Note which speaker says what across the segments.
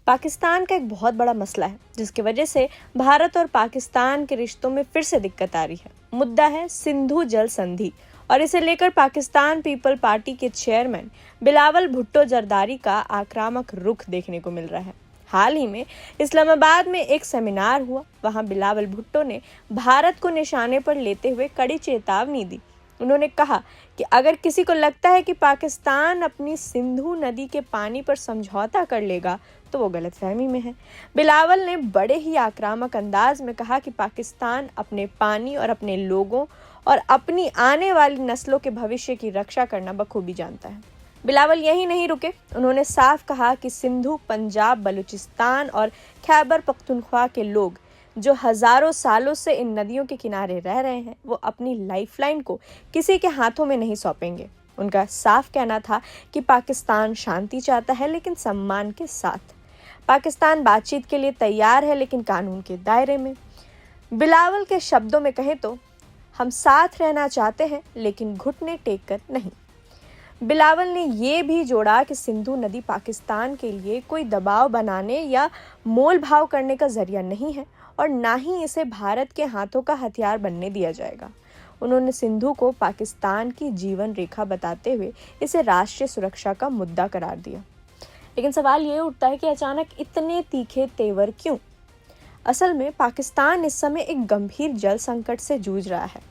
Speaker 1: पाकिस्तान का एक बहुत बड़ा मसला है जिसकी वजह से भारत और पाकिस्तान के रिश्तों में फिर से दिक्कत आ रही है। मुद्दा है सिंधु जल संधि और इसे लेकर पाकिस्तान पीपल पार्टी के चेयरमैन बिलावल भुट्टो जरदारी का आक्रामक रुख देखने को मिल रहा है। हाल ही में इस्लामाबाद में एक सेमिनार हुआ। वहां बिलावल भुट्टो ने भारत को निशाने पर लेते हुए कड़ी चेतावनी दी। उन्होंने कहा कि अगर किसी को लगता है कि पाकिस्तान अपनी सिंधु नदी के पानी पर समझौता कर लेगा तो वो गलतफहमी में है। बिलावल ने बड़े ही आक्रामक अंदाज में कहा कि पाकिस्तान अपने पानी और अपने लोगों और अपनी आने वाली नस्लों के भविष्य की रक्षा करना बखूबी जानता है। बिलावल यही नहीं रुके, उन्होंने साफ कहा कि सिंधु, पंजाब, बलूचिस्तान और खैबर पख्तूनख्वा के लोग जो हजारों सालों से इन नदियों के किनारे रह रहे हैं वो अपनी लाइफलाइन को किसी के हाथों में नहीं सौंपेंगे। उनका साफ कहना था कि पाकिस्तान शांति चाहता है लेकिन सम्मान के साथ। पाकिस्तान बातचीत के लिए तैयार है लेकिन कानून के दायरे में। बिलावल के शब्दों में कहें तो हम साथ रहना चाहते हैं लेकिन घुटने टेक कर नहीं। बिलावल ने ये भी जोड़ा कि सिंधु नदी पाकिस्तान के लिए कोई दबाव बनाने या मोल भाव करने का जरिया नहीं है और ना ही इसे भारत के हाथों का हथियार बनने दिया जाएगा। उन्होंने सिंधु को पाकिस्तान की जीवन रेखा बताते हुए इसे राष्ट्रीय सुरक्षा का मुद्दा करार दिया। लेकिन सवाल ये उठता है कि अचानक इतने तीखे तेवर क्यों? असल में पाकिस्तान इस समय एक गंभीर जल संकट से जूझ रहा है।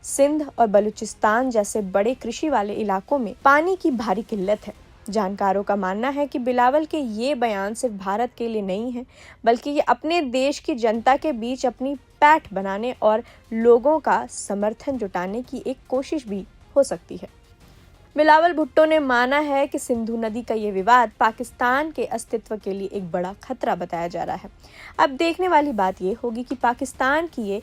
Speaker 1: सिंध और बलूचिस्तान जैसे बड़े कृषि वाले इलाकों में पानी की भारी किल्लत है। जानकारों का मानना है कि बिलावल के ये बयान सिर्फ भारत के लिए नहीं है बल्कि ये अपने देश की जनता के बीच अपनी पैठ बनाने और लोगों का समर्थन जुटाने की एक कोशिश भी हो सकती है। बिलावल भुट्टो ने माना है कि सिंधु नदी का ये विवाद पाकिस्तान के अस्तित्व के लिए एक बड़ा खतरा बताया जा रहा है। अब देखने वाली बात ये होगी कि पाकिस्तान की ये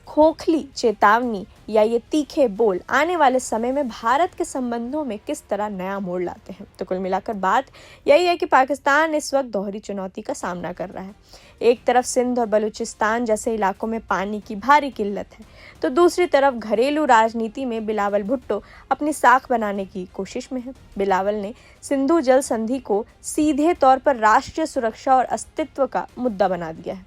Speaker 1: खोखली चेतावनी या ये तीखे बोल आने वाले समय में भारत के संबंधों में किस तरह नया मोड़ लाते हैं। तो कुल मिलाकर बात यही है कि पाकिस्तान इस वक्त दोहरी चुनौती का सामना कर रहा है। एक तरफ सिंध और बलूचिस्तान जैसे इलाकों में पानी की भारी किल्लत है तो दूसरी तरफ घरेलू राजनीति में बिलावल भुट्टो अपनी साख बनाने की कोशिश में है। बिलावल ने सिंधु जल संधि को सीधे तौर पर राष्ट्रीय सुरक्षा और अस्तित्व का मुद्दा बना दिया है।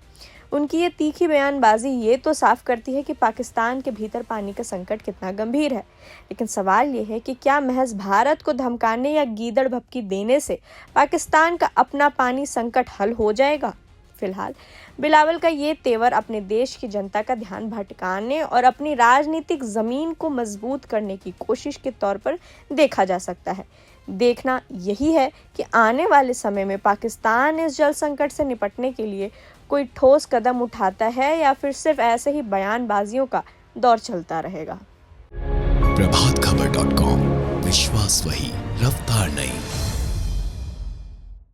Speaker 1: उनकी ये तीखी बयानबाजी ये तो साफ करती है कि पाकिस्तान के भीतर पानी का संकट कितना गंभीर है। लेकिन सवाल ये है कि क्या महज भारत को धमकाने या गीदड़ भपकी देने से पाकिस्तान का अपना पानी संकट हल हो जाएगा? फिलहाल बिलावल का ये तेवर अपने देश की जनता का ध्यान भटकाने और अपनी राजनीतिक जमीन को मजबूत करने की कोशिश के तौर पर देखा जा सकता है। देखना यही है कि आने वाले समय में पाकिस्तान इस जल संकट से निपटने के लिए कोई ठोस कदम उठाता है या फिर सिर्फ ऐसे ही बयानबाजियों का दौर चलता रहेगा।
Speaker 2: प्रभातखबर.com, विश्वास वही, रफ्तार नहीं।